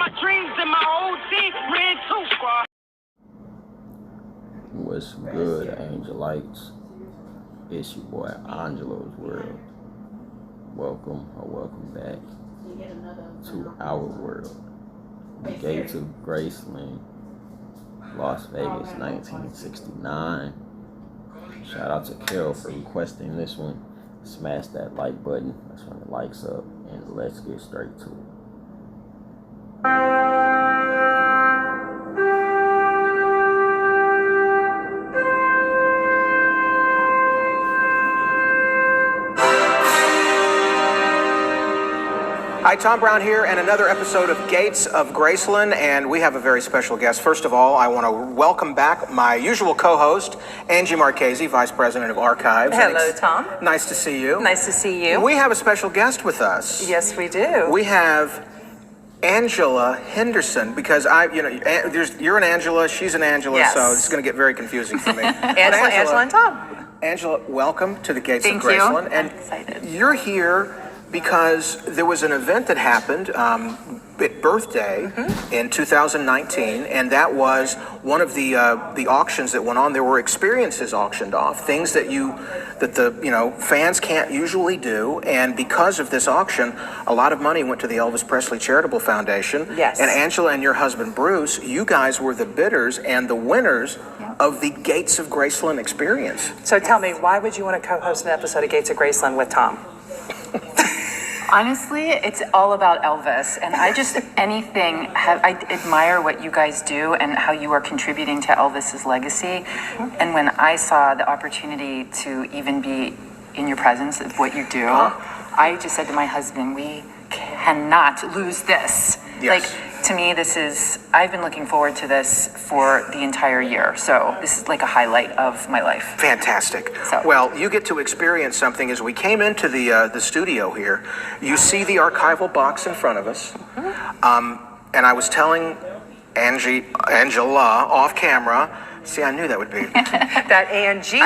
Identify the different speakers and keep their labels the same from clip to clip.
Speaker 1: my dreams and my old team ran too far.
Speaker 2: What's good, Angelites? It's your boy Angelo's World. Welcome back to our world. The gates of Graceland, Las Vegas, 1969. Shout out to Carol for requesting this one. Smash that like button. That's when it likes up. And let's get straight to it.
Speaker 3: Hi, Tom Brown here, and another episode of Gates of Graceland, and we have a very special guest. First of all, I want to welcome back my usual co-host, Angie Marchese, Vice President of Archives.
Speaker 4: Hello, Tom.
Speaker 3: Nice to see you.
Speaker 4: Nice to see you.
Speaker 3: We have a special guest with us.
Speaker 4: Yes, we do.
Speaker 3: We have Angela Henderson, because you're an Angela, she's an Angela,
Speaker 4: yes.
Speaker 3: So this is going to get very confusing for me.
Speaker 4: Angela and Tom.
Speaker 3: Angela, welcome to the Gates
Speaker 4: Thank
Speaker 3: of Graceland.
Speaker 4: you.
Speaker 3: And
Speaker 4: I'm excited.
Speaker 3: You're here because there was an event that happened at birthday in 2019, and that was one of the auctions that went on. There were experiences auctioned off, things that the fans can't usually do, and because of this auction, a lot of money went to the Elvis Presley Charitable Foundation.
Speaker 4: Yes.
Speaker 3: And Angela and your husband Bruce, you guys were the bidders and the winners of the Gates of Graceland experience.
Speaker 4: So tell me, why would you want to co-host an episode of Gates of Graceland with Tom?
Speaker 5: Honestly, it's all about Elvis, and I admire what you guys do and how you are contributing to Elvis's legacy. And when I saw the opportunity to even be in your presence of what you do, I just said to my husband, we cannot lose this.
Speaker 3: Yes.
Speaker 5: Like, to me, I've been looking forward to this for the entire year. So this is like a highlight of my life.
Speaker 3: Fantastic.
Speaker 5: So.
Speaker 3: Well, you get to experience something. As we came into the studio here, you see the archival box in front of us. And I was telling Angela off camera, see, I knew that would be.
Speaker 4: That Angie,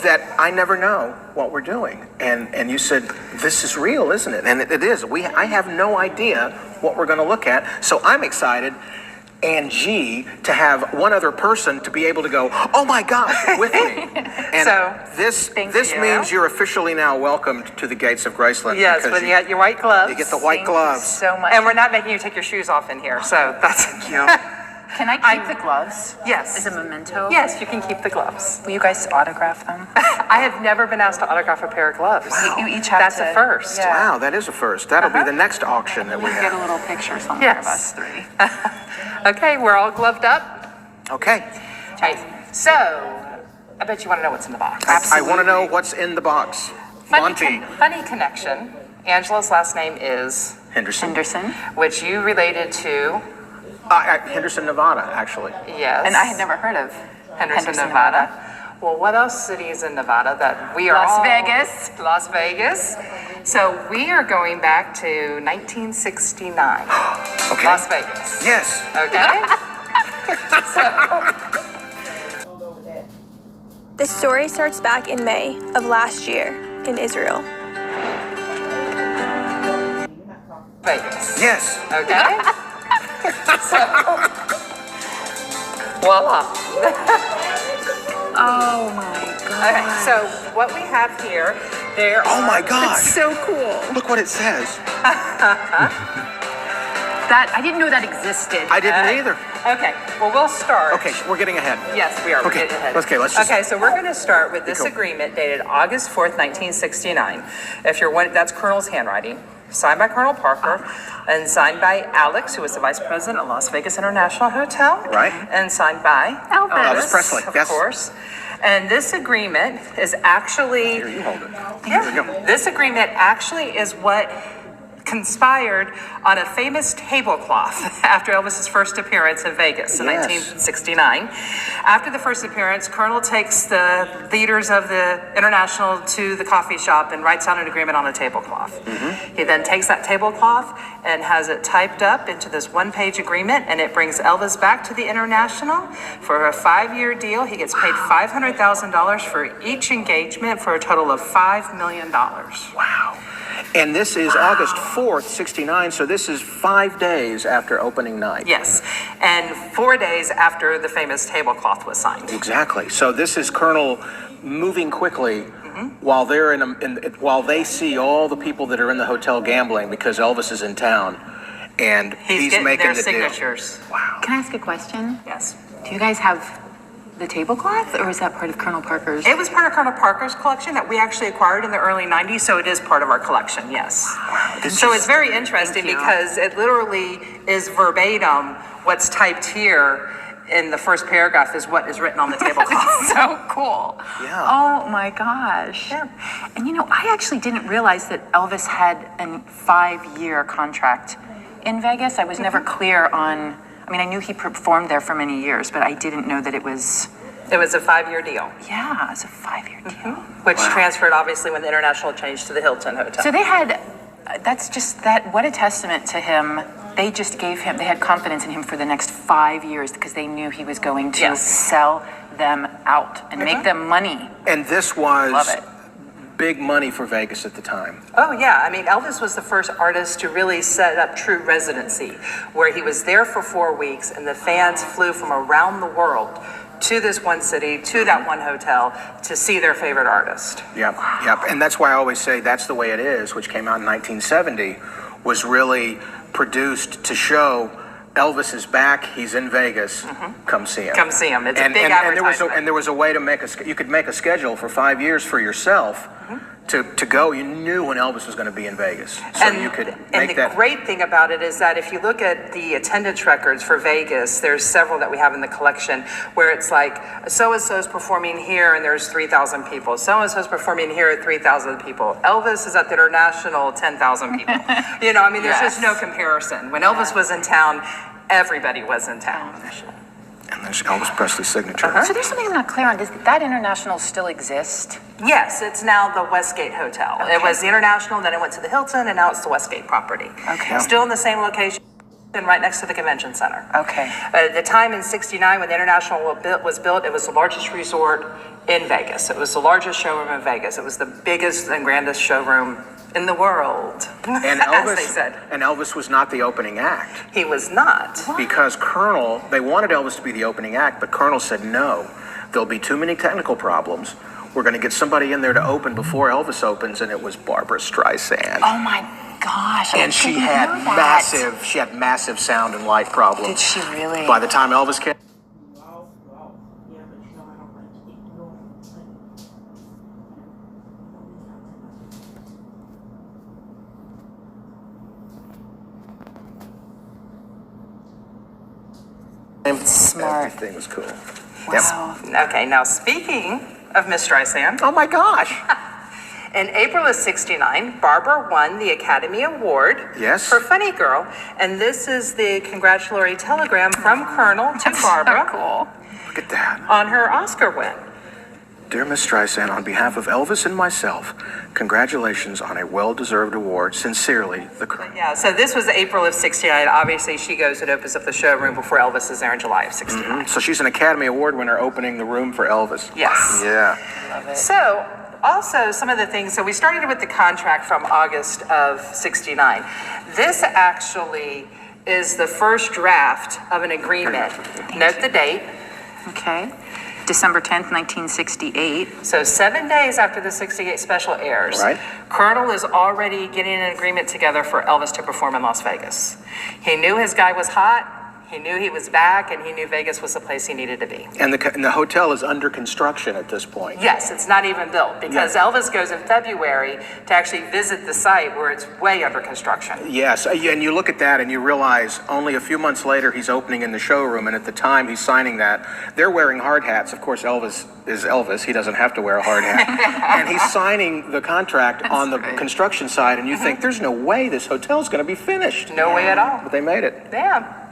Speaker 3: that I never know what we're doing. And you said, this is real, isn't it? And it is. I have no idea what we're going to look at. So I'm excited, Angie, to have one other person to be able to go, oh my gosh, with me. And
Speaker 4: so,
Speaker 3: this means you're officially now welcomed to the Gates of Graceland.
Speaker 4: Yes, but you got your white gloves.
Speaker 3: You get the white gloves.
Speaker 5: So much.
Speaker 4: And we're not making you take your shoes off in here, so that's cute.
Speaker 5: Can I keep the gloves?
Speaker 4: Yes.
Speaker 5: As a memento?
Speaker 4: Yes, you can keep the gloves.
Speaker 5: Will you guys autograph them?
Speaker 4: I have never been asked to autograph a pair of gloves.
Speaker 3: Wow.
Speaker 5: You each have
Speaker 4: That's
Speaker 5: to.
Speaker 4: a first.
Speaker 5: Yeah.
Speaker 3: Wow, that is a first. That'll be the next auction that we
Speaker 5: We get a
Speaker 3: have.
Speaker 5: little picture somewhere
Speaker 4: Yes.
Speaker 5: of us three.
Speaker 4: Okay, we're all gloved up.
Speaker 3: Okay.
Speaker 4: Okay, so I bet you want to know what's in the box.
Speaker 3: I want to know what's in the box. Monty.
Speaker 4: Funny connection. Angela's last name is,
Speaker 3: Henderson.
Speaker 4: which you related to,
Speaker 3: Henderson, Nevada, actually.
Speaker 4: yes.
Speaker 5: And I had never heard of
Speaker 4: Henderson, Nevada. Well, what else city is in Nevada that we are
Speaker 5: Las
Speaker 4: all-
Speaker 5: Vegas.
Speaker 4: Las Vegas. So we are going back to 1969.
Speaker 3: Okay.
Speaker 4: Las Vegas.
Speaker 3: Yes.
Speaker 4: Okay?
Speaker 6: The story starts back in May of last year in Israel.
Speaker 4: Vegas.
Speaker 3: Yes.
Speaker 4: Okay? So, voila.
Speaker 5: Oh my God.
Speaker 4: Okay, so what we have here,
Speaker 3: Oh my gosh.
Speaker 5: So cool.
Speaker 3: Look what it says.
Speaker 5: That, I didn't know that existed.
Speaker 3: I didn't either.
Speaker 4: Okay, well, we'll start.
Speaker 3: Okay, we're getting ahead.
Speaker 4: Yes, we are.
Speaker 3: Okay,
Speaker 4: We're getting ahead.
Speaker 3: let's just-
Speaker 4: Okay, so we're going to start with this
Speaker 3: Cool.
Speaker 4: agreement dated August 4th, 1969. If you're one, that's Colonel's handwriting. Signed by Colonel Parker and signed by Alex, who was the vice president of Las Vegas International Hotel.
Speaker 3: Right.
Speaker 4: And signed by
Speaker 3: Elvis Presley,
Speaker 4: of
Speaker 3: yes.
Speaker 4: course. And this agreement is actually,
Speaker 3: Here, you hold it.
Speaker 4: yeah,
Speaker 3: Here we go.
Speaker 4: this agreement actually is what conspired on a famous tablecloth after Elvis's first appearance in Vegas in
Speaker 3: Yes.
Speaker 4: 1969. After the first appearance, Colonel takes the leaders of the International to the coffee shop and writes out an agreement on a tablecloth. He then takes that tablecloth and has it typed up into this one-page agreement, and it brings Elvis back to the International for a 5-year deal. He gets paid $500,000 for each engagement for a total of $5 million.
Speaker 3: Wow. And this is August 4th, 69, so this is 5 days after opening night.
Speaker 4: Yes, and 4 days after the famous tablecloth was signed.
Speaker 3: Exactly. So this is Colonel moving quickly while they're while they see all the people that are in the hotel gambling because Elvis is in town, and he's
Speaker 4: getting
Speaker 3: making
Speaker 4: their
Speaker 3: the
Speaker 4: signatures.
Speaker 3: deal. Wow.
Speaker 5: Can I ask a question?
Speaker 4: Yes.
Speaker 5: Do you guys have the tablecloth, or is that part of Colonel Parker's?
Speaker 4: It was part of Colonel Parker's collection that we actually acquired in the early 90s, so it is part of our collection, yes. So it's very interesting because it literally is verbatim what's typed here in the first paragraph is what is written on the tablecloth.
Speaker 5: So cool.
Speaker 3: Yeah.
Speaker 5: Oh my gosh.
Speaker 4: Yeah.
Speaker 5: And I actually didn't realize that Elvis had a 5-year contract in Vegas. I was never clear on, I knew he performed there for many years, but I didn't know that it was.
Speaker 4: It was a 5-year deal,
Speaker 5: Yeah, it's a 5-year deal.
Speaker 4: which transferred obviously when the International changed to the Hilton Hotel.
Speaker 5: So they had, what a testament to him. They just they had confidence in him for the next 5 years because they knew he was going to sell them out and make them money.
Speaker 3: And this was
Speaker 5: Love it.
Speaker 3: big money for Vegas at the time.
Speaker 4: Oh yeah, Elvis was the first artist to really set up true residency, where he was there for 4 weeks and the fans flew from around the world to this one city, to that one hotel, to see their favorite artist.
Speaker 3: Yep. And that's why I always say That's the Way It Is, which came out in 1970, was really produced to show Elvis is back. He's in Vegas. Come see him.
Speaker 4: Come see him. It's a big
Speaker 3: and
Speaker 4: advertisement.
Speaker 3: there was a way to you could make a schedule for 5 years for yourself to go. You knew when Elvis was going to be in Vegas, so you could make that.
Speaker 4: And the great thing about it is that if you look at the attendance records for Vegas, there's several that we have in the collection where it's like so-and-so's performing here and there's 3,000 people. So-and-so's performing here at 3,000 people. Elvis is at the International, 10,000 people. There's just no comparison. When Elvis was in town, everybody was in town.
Speaker 3: And there's Elvis Presley's signature.
Speaker 5: So there's something I'm not clear on. Does that International still exist?
Speaker 4: Yes, it's now the Westgate Hotel. It was the International, then it went to the Hilton, and now it's the Westgate property.
Speaker 5: Okay.
Speaker 4: Still in the same location, right next to the convention center.
Speaker 5: Okay.
Speaker 4: At the time in '69 when the International was built, it was the largest resort in Vegas. It was the largest showroom in Vegas. It was the biggest and grandest showroom in the world,
Speaker 3: And
Speaker 4: as
Speaker 3: Elvis,
Speaker 4: they said.
Speaker 3: and Elvis was not the opening act
Speaker 4: He was not.
Speaker 3: because Colonel. They wanted Elvis to be the opening act, but Colonel said no. There'll be too many technical problems. We're going to get somebody in there to open before Elvis opens, and it was Barbara Streisand.
Speaker 5: Oh my gosh.
Speaker 3: And she had massive sound and light problems.
Speaker 5: Did she really?
Speaker 3: By the time Elvis came.
Speaker 5: Smart.
Speaker 3: Everything was cool.
Speaker 5: Wow.
Speaker 4: Okay, now speaking of Miss Streisand,
Speaker 3: Oh my gosh.
Speaker 4: in April of '69, Barbara won the Academy Award
Speaker 3: Yes.
Speaker 4: for Funny Girl, and this is the congratulatory telegram from Colonel to Barbara
Speaker 5: Cool.
Speaker 3: Look at that.
Speaker 4: on her Oscar win.
Speaker 3: Dear Miss Streisand, on behalf of Elvis and myself, congratulations on a well-deserved award. Sincerely, the Colonel.
Speaker 4: Yeah, so this was April of '69. Obviously, she goes and opens up the showroom before Elvis is there in July of '69.
Speaker 3: So she's an Academy Award winner opening the room for Elvis.
Speaker 4: Yes.
Speaker 3: Yeah.
Speaker 4: So, also some of the things, so we started with the contract from August of '69. This actually is the first draft of an agreement. Note the date.
Speaker 5: Okay. December 10th, 1968.
Speaker 4: So 7 days after the '68 special airs,
Speaker 3: Right.
Speaker 4: Colonel is already getting an agreement together for Elvis to perform in Las Vegas. He knew his guy was hot. He knew he was back, and he knew Vegas was the place he needed to be.
Speaker 3: And the hotel is under construction at this point.
Speaker 4: Yes, it's not even built because Elvis goes in February to actually visit the site where it's way under construction.
Speaker 3: Yes, and you look at that and you realize only a few months later he's opening in the showroom, and at the time he's signing that, they're wearing hard hats. Of course, Elvis is Elvis. He doesn't have to wear a hard hat. And he's signing the contract on the construction side, and you think, there's no way this hotel's going to be finished.
Speaker 4: No way at all.
Speaker 3: But they made it.
Speaker 4: Yeah.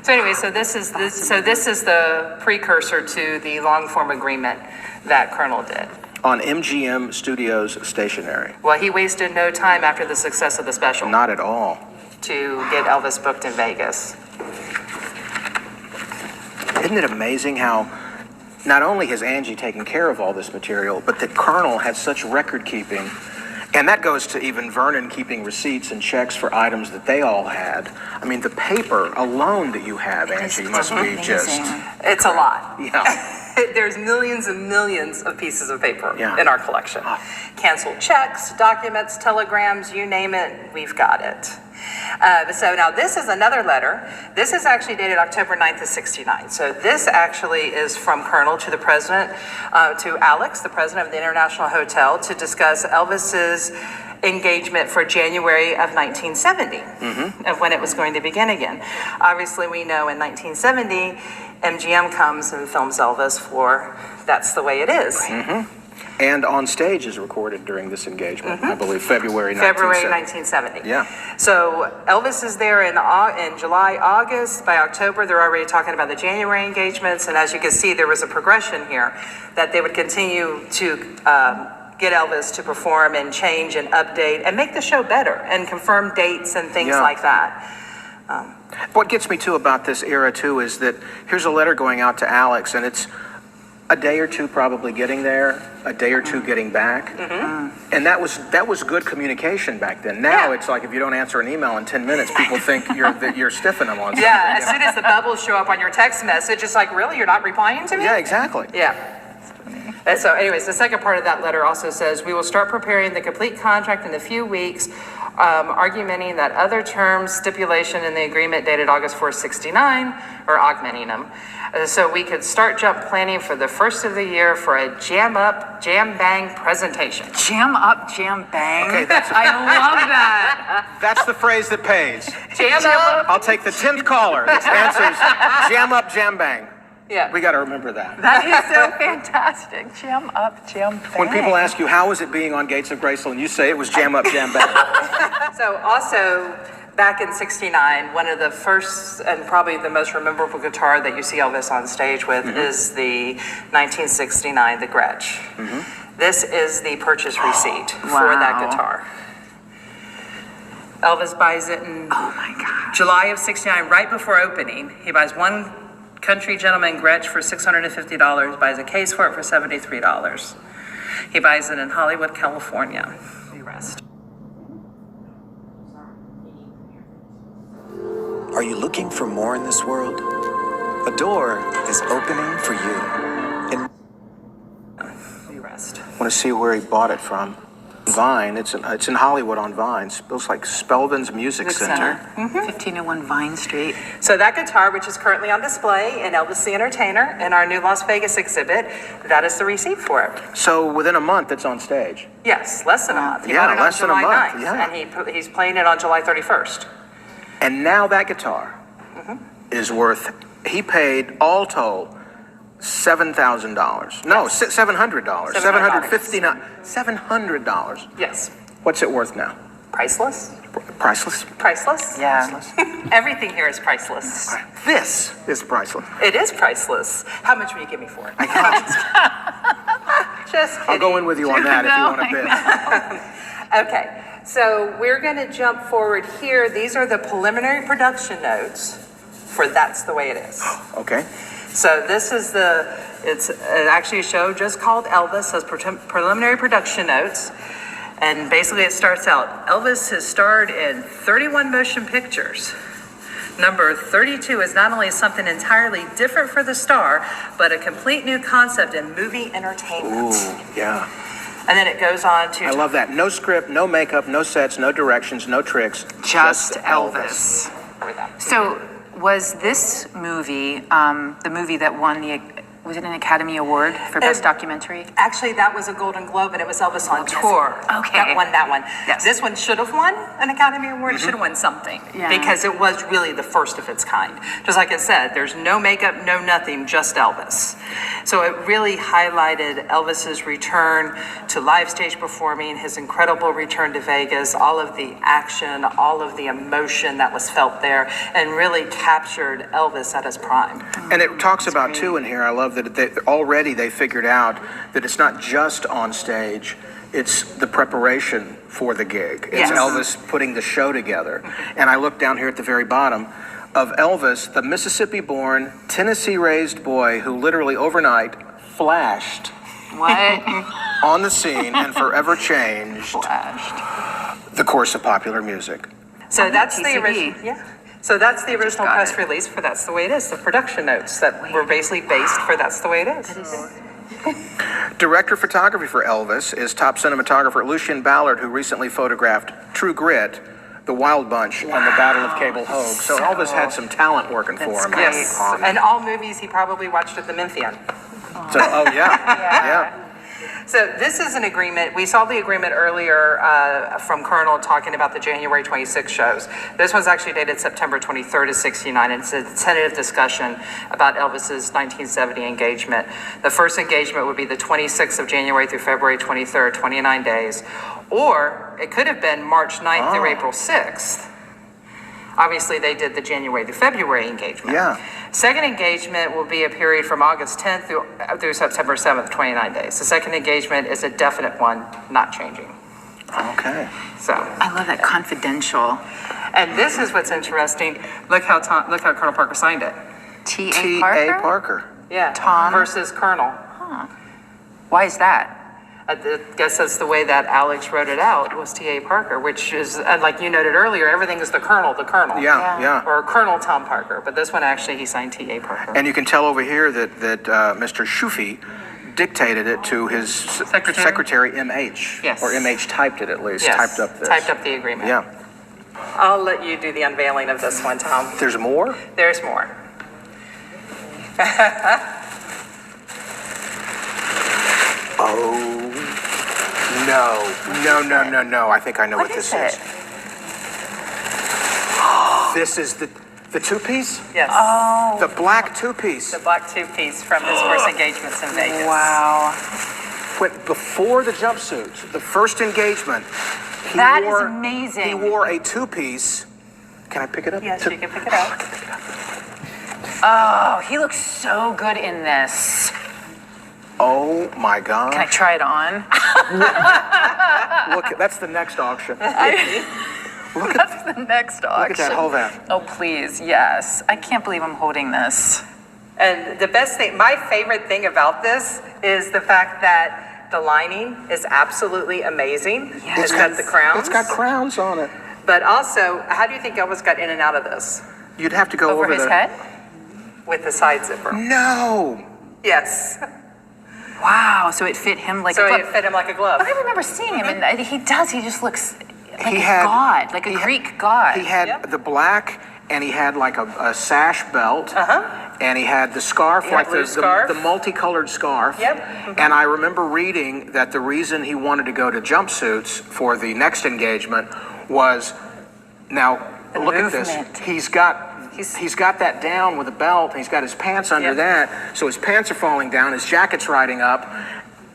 Speaker 4: So anyway, so this is the precursor to the long form agreement that Colonel did.
Speaker 3: On MGM Studios stationery.
Speaker 4: Well, he wasted no time after the success of the special
Speaker 3: Not at all.
Speaker 4: to get Elvis booked in Vegas.
Speaker 3: Isn't it amazing how not only has Angie taken care of all this material, but that Colonel had such record keeping And that goes to even Vernon keeping receipts and checks for items that they all had. I mean, the paper alone that you have, Angie, must be just...
Speaker 4: It's a lot.
Speaker 3: Yeah.
Speaker 4: There's millions and millions of pieces of paper
Speaker 3: Yeah.
Speaker 4: in our collection. Canceled checks, documents, telegrams, you name it, we've got it. So now this is another letter. This is actually dated October 9th of 69. So this actually is from Colonel to the president, to Alex, the president of the International Hotel, to discuss Elvis's engagement for January of 1970, of when it was going to begin again. Obviously, we know in 1970, MGM comes and films Elvis for That's the Way It Is.
Speaker 3: And on stage is recorded during this engagement, I believe, February 1970.
Speaker 4: Yeah. So Elvis is there in July, August. By October, they're already talking about the January engagements. And as you can see, there was a progression here that they would continue to get Elvis to perform and change and update and make the show better and confirm dates and things like that.
Speaker 3: What gets me too about this era too is that here's a letter going out to Alex, and it's a day or two probably getting there, a day or two getting back, and that was good communication back then. Now it's like if you don't answer an email in 10 minutes, people think you're stiffing them on something.
Speaker 4: Yeah, as soon as the bubbles show up on your text message, it's like, really, you're not replying to me?
Speaker 3: Yeah, exactly.
Speaker 4: Yeah. And so anyways, the second part of that letter also says, we will start preparing the complete contract in a few weeks, arguing that other terms, stipulation in the agreement dated August 4th, 69, or augmenting them. So we could start jump planning for the first of the year for a jam up, jam bang presentation.
Speaker 5: Jam up, jam bang.
Speaker 3: Okay,
Speaker 5: I love that.
Speaker 3: That's the phrase that pays.
Speaker 4: Jam up.
Speaker 3: I'll take the 10th caller that answers jam up, jam bang.
Speaker 4: Yeah.
Speaker 3: We got to remember that.
Speaker 5: That is so fantastic. Jam up, jam bang.
Speaker 3: When people ask you, how was it being on Gates of Graceland, you say it was jam up, jam bang.
Speaker 4: So also, back in 69, one of the first and probably the most memorable guitar that you see Elvis on stage with is the 1969, the Gretsch. This is the purchase receipt for that guitar. Elvis buys it in July of 69, right before opening. He buys one Country Gentleman Gretsch for $650, buys a case for it for $73. He buys it in Hollywood, California. The rest.
Speaker 7: Are you looking for more in this world? A door is opening for you.
Speaker 4: The rest.
Speaker 3: I want to see where he bought it from. Vine, it's in Hollywood on Vine. It looks like Spelvin's Music Center.
Speaker 5: 1501 Vine Street.
Speaker 4: So that guitar, which is currently on display in Elvis the Entertainer in our new Las Vegas exhibit, that is the receipt for it.
Speaker 3: So within a month, it's on stage.
Speaker 4: Yes, less than a month. He
Speaker 3: Yeah,
Speaker 4: bought it on
Speaker 3: less than a
Speaker 4: July
Speaker 3: month,
Speaker 4: 9th,
Speaker 3: yeah.
Speaker 4: and he's playing it on July 31st.
Speaker 3: And now that guitar is worth, he paid all told $7,000. No, $700. $759.
Speaker 4: Yes.
Speaker 3: What's it worth now?
Speaker 4: Priceless?
Speaker 3: Priceless?
Speaker 4: Priceless?
Speaker 5: Yeah.
Speaker 4: Everything here is priceless.
Speaker 3: This is priceless.
Speaker 4: It is priceless. How much will you give me for it? Just kidding.
Speaker 3: I'll go in with you on that if you want to bid.
Speaker 4: Okay, so we're going to jump forward here. These are the preliminary production notes for That's the Way It Is.
Speaker 3: Okay.
Speaker 4: So this is it's actually a show just called Elvis, has preliminary production notes. And basically it starts out, Elvis has starred in 31 motion pictures. Number 32 is not only something entirely different for the star, but a complete new concept in movie entertainment.
Speaker 3: Ooh, yeah.
Speaker 4: And then it goes on to...
Speaker 3: I love that. No script, no makeup, no sets, no directions, no tricks.
Speaker 5: Just Elvis. So was this movie, the movie that won was it an Academy Award for Best Documentary?
Speaker 4: Actually, that was a Golden Globe, and it was Elvis on tour.
Speaker 5: Okay.
Speaker 4: That won that one.
Speaker 5: Yes.
Speaker 4: This one should have won an Academy Award. It should have won something.
Speaker 5: Yeah.
Speaker 4: Because it was really the first of its kind. Just like I said, there's no makeup, no nothing, just Elvis. So it really highlighted Elvis's return to live stage performing, his incredible return to Vegas, all of the action, all of the emotion that was felt there, and really captured Elvis at his prime.
Speaker 3: And it talks about, too, in here, I love that already they figured out that it's not just on stage, it's the preparation for the gig. It's
Speaker 4: Yes.
Speaker 3: Elvis putting the show together. And I look down here at the very bottom of Elvis, the Mississippi-born, Tennessee-raised boy who literally overnight flashed
Speaker 5: What?
Speaker 3: on the scene and forever changed
Speaker 5: Flashed.
Speaker 3: the course of popular music.
Speaker 4: So that's the
Speaker 5: TCB.
Speaker 4: original. Yeah. So that's the original
Speaker 5: got
Speaker 4: press
Speaker 5: it.
Speaker 4: release for That's the Way It Is. The production notes that were basically based for That's the Way It Is.
Speaker 3: Director of photography for Elvis is top cinematographer Lucien Ballard, who recently photographed True Grit, The Wild Bunch, and The Battle of Cable Hogue. So Elvis had some talent working for
Speaker 5: That's
Speaker 3: him.
Speaker 5: great.
Speaker 4: Yes. And all movies he probably watched at the Memphian.
Speaker 3: So, oh yeah.
Speaker 4: So this is an agreement. We saw the agreement earlier from Colonel talking about the January 26 shows. This one's actually dated September 23rd of 69. And it's a tentative discussion about Elvis's 1970 engagement. The first engagement would be the 26th of January through February 23rd, 29 days. Or it could have been March 9th through April 6th. Obviously, they did the January to February engagement.
Speaker 3: Yeah.
Speaker 4: Second engagement will be a period from August 10th through September 7th, 29 days. The second engagement is a definite one, not changing.
Speaker 3: Okay.
Speaker 4: So,
Speaker 5: I love that confidential.
Speaker 4: and this is what's interesting. Look how Colonel Parker signed it.
Speaker 5: T.A.
Speaker 3: T.A.
Speaker 5: Parker?
Speaker 3: Parker.
Speaker 4: Yeah.
Speaker 5: Tom?
Speaker 4: Versus Colonel.
Speaker 5: Why is that?
Speaker 4: I guess that's the way that Alex wrote it out, was T.A. Parker, which is, and like you noted earlier, everything is the Colonel.
Speaker 3: Yeah.
Speaker 4: Or Colonel Tom Parker, but this one actually he signed T.A. Parker.
Speaker 3: And you can tell over here that Mr. Shufi dictated it to his secretary M.H.
Speaker 4: Yes.
Speaker 3: Or M.H. typed it at least.
Speaker 4: Yes,
Speaker 3: Typed up this.
Speaker 4: typed up the agreement.
Speaker 3: Yeah.
Speaker 4: I'll let you do the unveiling of this one, Tom.
Speaker 3: There's more?
Speaker 4: There's more.
Speaker 3: Oh, no. I think I know what this is. This is the two-piece?
Speaker 4: Yes.
Speaker 5: Oh,
Speaker 3: The black two-piece.
Speaker 4: The black two-piece from his first engagements in Vegas.
Speaker 5: wow.
Speaker 3: Went before the jumpsuit, the first engagement.
Speaker 5: That is amazing.
Speaker 3: He wore a two-piece. Can I pick it up?
Speaker 4: Yes, you can pick it up.
Speaker 5: Oh, he looks so good in this.
Speaker 3: Oh my God.
Speaker 5: Can I try it on?
Speaker 3: Look, that's the next auction.
Speaker 5: That's the next auction.
Speaker 3: Look at that, hold that.
Speaker 5: Oh, please, yes. I can't believe I'm holding this.
Speaker 4: And the best thing, my favorite thing about this is the fact that the lining is absolutely amazing.
Speaker 5: Yes.
Speaker 4: It's got the crowns.
Speaker 3: It's got crowns on it.
Speaker 4: But also, how do you think Elvis got in and out of this?
Speaker 3: You'd have to go over,
Speaker 5: Over his
Speaker 3: the...
Speaker 5: head?
Speaker 4: With the side zipper.
Speaker 3: No.
Speaker 4: Yes.
Speaker 5: Wow, so it fit him like
Speaker 4: So
Speaker 5: a glove.
Speaker 4: it fit him like a glove.
Speaker 5: But I remember seeing him, and he just looks like
Speaker 3: He
Speaker 5: a
Speaker 3: had-
Speaker 5: god, like a Greek god.
Speaker 3: He had
Speaker 4: Yep.
Speaker 3: the black, and he had like a sash belt, and he had the scarf,
Speaker 4: Yeah,
Speaker 3: like
Speaker 4: blue scarf.
Speaker 3: the multicolored scarf.
Speaker 4: Yep.
Speaker 3: And I remember reading that the reason he wanted to go to jumpsuits for the next engagement was, now look at
Speaker 5: movement.
Speaker 3: this. He's got that down with a belt, and he's got his pants under
Speaker 4: Yep.
Speaker 3: that, so his pants are falling down, his jacket's riding up,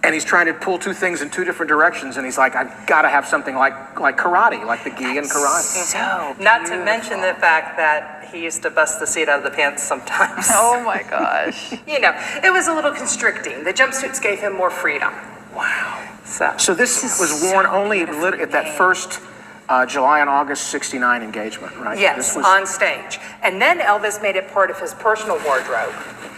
Speaker 3: and he's trying to pull two things in two different directions, and he's like, I've got to have something like karate, like the gi in karate.
Speaker 5: So
Speaker 4: Not to mention the fact that he used to bust the seat out of the pants sometimes.
Speaker 5: Oh my gosh.
Speaker 4: You know, it was a little constricting. The jumpsuits gave him more freedom.
Speaker 3: Wow.
Speaker 4: So,
Speaker 3: So this was worn only at that first July and August 69 engagement, right?
Speaker 4: yes,
Speaker 3: This was,
Speaker 4: on stage. And then Elvis made it part of his personal wardrobe.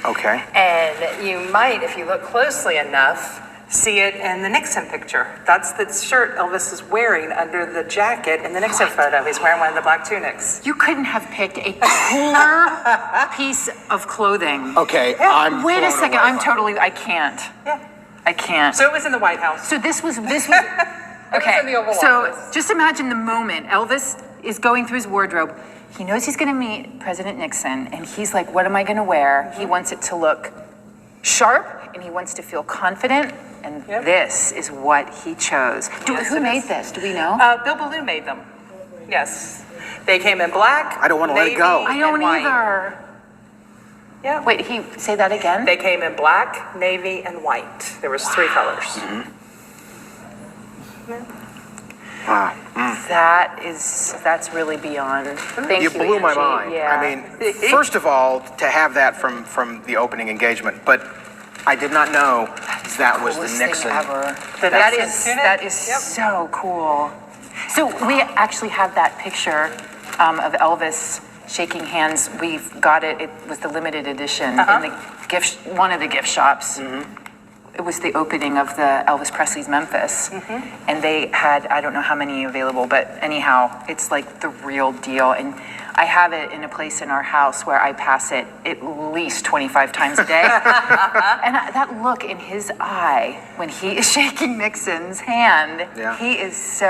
Speaker 3: okay.
Speaker 4: And you might, if you look closely enough, see it in the Nixon picture. That's the shirt Elvis is wearing under the jacket in the Nixon photo. He's wearing one of the black tunics.
Speaker 5: You couldn't have picked a cooler piece of clothing.
Speaker 3: Okay, I'm
Speaker 5: Wait a
Speaker 3: blown
Speaker 5: second,
Speaker 3: away.
Speaker 5: I can't.
Speaker 4: Yeah.
Speaker 5: I can't.
Speaker 4: So it was in the White House.
Speaker 5: So this was
Speaker 4: in
Speaker 5: okay.
Speaker 4: the Oval
Speaker 5: So
Speaker 4: Office.
Speaker 5: just imagine the moment Elvis is going through his wardrobe. He knows he's going to meet President Nixon, and he's like, "What am I going to wear?" He wants it to look sharp, and he wants to feel confident. And
Speaker 4: Yep.
Speaker 5: this is what he chose. Who made this? Do we know?
Speaker 4: Bill Ballou made them. Yes. They came in black.
Speaker 3: I don't wanna let it
Speaker 4: navy,
Speaker 3: go.
Speaker 5: I don't
Speaker 4: and white.
Speaker 5: either.
Speaker 4: Yeah.
Speaker 5: Wait, say that again?
Speaker 4: They came in black, navy, and white. There was three colors.
Speaker 3: Wow.
Speaker 5: That's really beyond. Thank you,
Speaker 3: You blew my
Speaker 5: Angie.
Speaker 3: mind.
Speaker 5: Yeah.
Speaker 3: I mean, first of all, to have that from the opening engagement, but I did not know that was the
Speaker 5: Coolest thing
Speaker 3: Nixon.
Speaker 5: ever.
Speaker 4: The
Speaker 5: That
Speaker 4: Nixon
Speaker 5: is
Speaker 4: tunic?
Speaker 5: that is
Speaker 4: Yep.
Speaker 5: so cool. So we actually have that picture of Elvis shaking hands. We've got it. It was the limited edition in the one of the gift shops. it was the opening of the Elvis Presley's Memphis, and they had, I don't know how many available, but anyhow, it's like the real deal. And I have it in a place in our house where I pass it at least 25 times a day. And that look in his eye when he is shaking Nixon's hand,
Speaker 3: Yeah.
Speaker 5: he's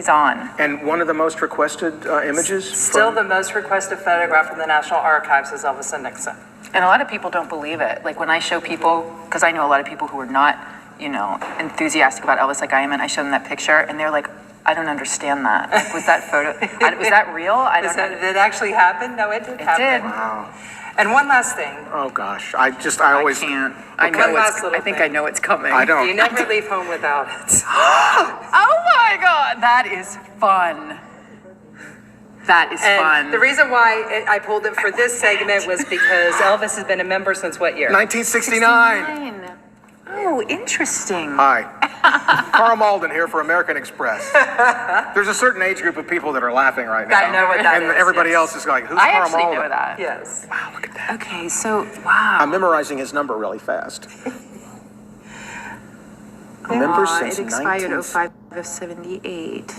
Speaker 5: on.
Speaker 3: And one of the most requested images?
Speaker 4: Still the most requested photograph from the National Archives is Elvis and Nixon.
Speaker 5: And a lot of people don't believe it. Like when I show people, because I know a lot of people who are not, enthusiastic about Elvis like I am, and I show them that picture, and they're like, I don't understand that. Like, was that photo, was that real? I don't know.
Speaker 4: Did it actually happen? No, it did happen.
Speaker 5: It did.
Speaker 3: Wow.
Speaker 4: And one last thing.
Speaker 3: Oh gosh, I always
Speaker 5: can't.
Speaker 4: One last little thing.
Speaker 5: I know it's coming.
Speaker 3: I don't.
Speaker 4: You never leave home without it.
Speaker 5: Oh my God, that is fun. That is
Speaker 4: And
Speaker 5: fun.
Speaker 4: the reason why I pulled it for this segment was because Elvis has been a member since what year?
Speaker 3: 1969.
Speaker 5: Oh, interesting.
Speaker 3: Hi. Carl Malden here for American Express. There's a certain age group of people that are laughing right now.
Speaker 4: I know what that
Speaker 3: and
Speaker 4: is,
Speaker 3: everybody
Speaker 4: yes.
Speaker 3: else is like, who's
Speaker 5: I
Speaker 3: Carl
Speaker 5: actually
Speaker 3: Malden?
Speaker 5: know that.
Speaker 4: Yes.
Speaker 3: Wow, look at that.
Speaker 5: Okay, so, wow.
Speaker 3: I'm memorizing his number really fast. Member since
Speaker 5: it expired
Speaker 3: 19...
Speaker 5: 05 of 78.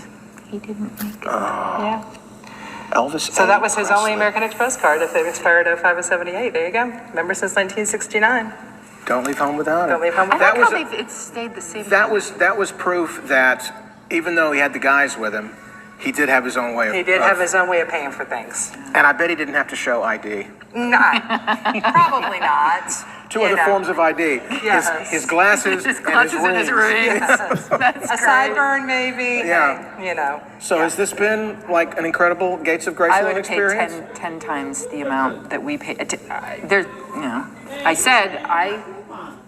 Speaker 5: He didn't make it.
Speaker 4: Yeah.
Speaker 3: Elvis.
Speaker 4: So that was his only
Speaker 3: Presley.
Speaker 4: American Express card if it expired 05 of 78. There you go. Member since 1969.
Speaker 3: Don't leave home without it.
Speaker 4: Don't leave home
Speaker 5: I
Speaker 4: without
Speaker 5: like
Speaker 3: That
Speaker 5: how
Speaker 3: was
Speaker 5: it stayed the same.
Speaker 3: That was proof that even though he had the guys with him, he did have his own way of...
Speaker 4: He did have his own way of paying for things.
Speaker 3: And I bet he didn't have to show ID.
Speaker 4: Not. Probably not.
Speaker 3: Two other forms of ID.
Speaker 4: Yes.
Speaker 3: His glasses,
Speaker 5: and his rings. That's
Speaker 4: A
Speaker 5: great.
Speaker 4: sideburn, maybe.
Speaker 3: Yeah.
Speaker 4: Hey,
Speaker 3: So has this been like an incredible Gates of
Speaker 5: I
Speaker 3: Graceland
Speaker 5: would have paid
Speaker 3: experience?
Speaker 5: 10 times the amount that we paid.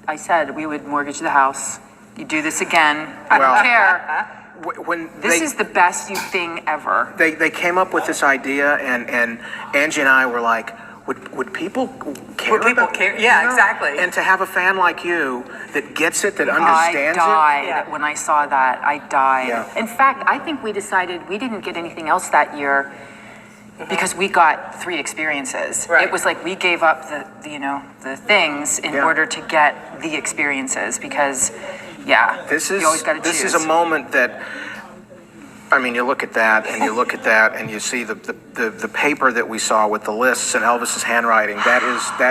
Speaker 5: I said we would mortgage the house. You do this again. I
Speaker 3: Well-
Speaker 5: don't care.
Speaker 3: When
Speaker 5: This is the best thing ever.
Speaker 3: they came up with this idea, and Angie and I were like, would people care?
Speaker 4: Would people
Speaker 3: about-
Speaker 4: care? Yeah, exactly.
Speaker 3: And to have a fan like you that gets it, that understands
Speaker 5: I died
Speaker 4: Yeah.
Speaker 5: when I saw that. I died.
Speaker 3: Yeah.
Speaker 5: In fact, I think we decided we didn't get anything else that year because we got 3 experiences.
Speaker 4: Right.
Speaker 5: It was like we gave up the things in
Speaker 3: Yeah.
Speaker 5: order to get the experiences because,
Speaker 3: This
Speaker 5: you always got to choose.
Speaker 3: is a moment that, I mean, you look at that and you look at that and you see the paper that we saw with the lists and Elvis's handwriting. That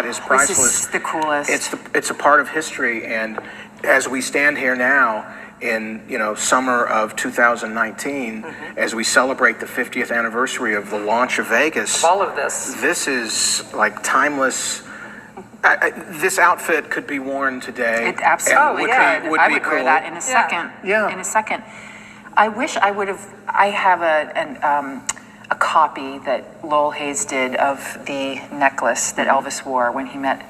Speaker 3: is priceless.
Speaker 5: This is the coolest.
Speaker 3: It's a part of history, and as we stand here now in summer of 2019, as we celebrate the 50th anniversary of the launch of Vegas,
Speaker 4: All of this.
Speaker 3: this is like timeless. This outfit could be worn today.
Speaker 5: It absolutely
Speaker 3: and
Speaker 5: could.
Speaker 3: would
Speaker 5: I
Speaker 3: be
Speaker 5: would
Speaker 3: cool.
Speaker 5: wear that in a second.
Speaker 3: Yeah.
Speaker 5: In a second. I wish I would have. I have a copy that Lowell Hayes did of the necklace that Elvis wore when he met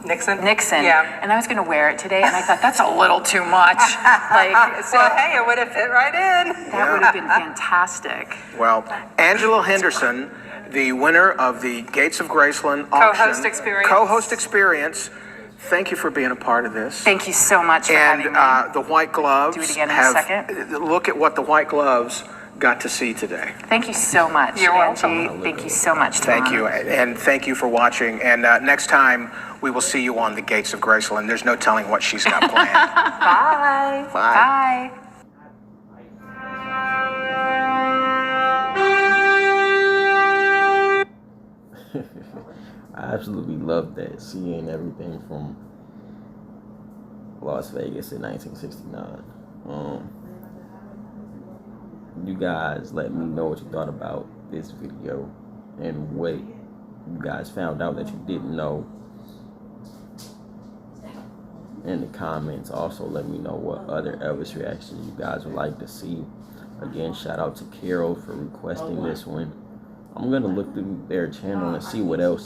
Speaker 4: Nixon?
Speaker 5: Nixon.
Speaker 4: Yeah.
Speaker 5: And I was going to wear it today, and I thought that's a little too much.
Speaker 4: Well, hey, it would have fit right in.
Speaker 5: That would have been fantastic.
Speaker 3: Well, Angela Henderson, the winner of the Gates of Graceland auction,
Speaker 4: Co-host experience.
Speaker 3: Co-host experience. Thank you for being a part of this.
Speaker 5: Thank you so much for having me.
Speaker 3: And the white gloves.
Speaker 5: Do it again in a second.
Speaker 3: Look at what the white gloves got to see today.
Speaker 5: Thank you so much,
Speaker 4: You're
Speaker 5: Angie.
Speaker 4: welcome.
Speaker 5: Thank you so much, Tom.
Speaker 3: Thank you, and thank you for watching. And next time we will see you on the Gates of Graceland. There's no telling what she's got planned.
Speaker 4: Bye.
Speaker 3: Bye.
Speaker 5: Bye.
Speaker 2: I absolutely love that, seeing everything from Las Vegas in 1969. You guys let me know what you thought about this video and what you guys found out that you didn't know in the comments. Also let me know what other Elvis reactions you guys would like to see. Again, shout out to Carol for requesting this one. I'm gonna look through their channel and see what other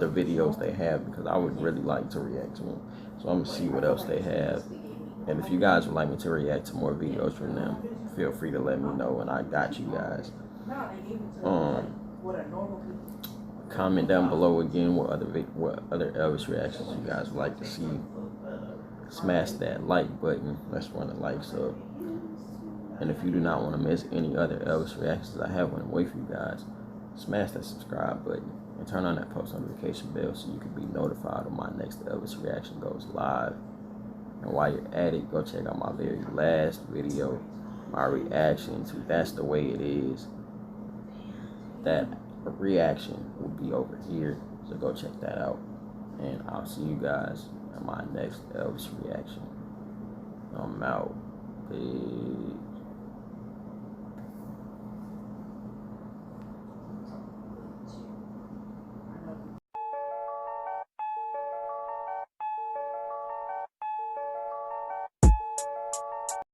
Speaker 2: videos they have, because I would really like to react to them. So I'm gonna see what else they have. And if you guys would like me to react to more videos from them, feel free to let me know, and I got you guys. Comment down below again what other Elvis reactions you guys would like to see. Smash that like button. Let's run the likes up. And if you do not want to miss any other Elvis reactions I have one away for you guys, smash that subscribe button and turn on that post notification bell so you can be notified when my next Elvis reaction goes live. And while you're at it, go check out my very last video, my reaction to That's the Way It Is. That reaction will be over here, so go check that out. And I'll see you guys in my next Elvis reaction. I'm out. Peace.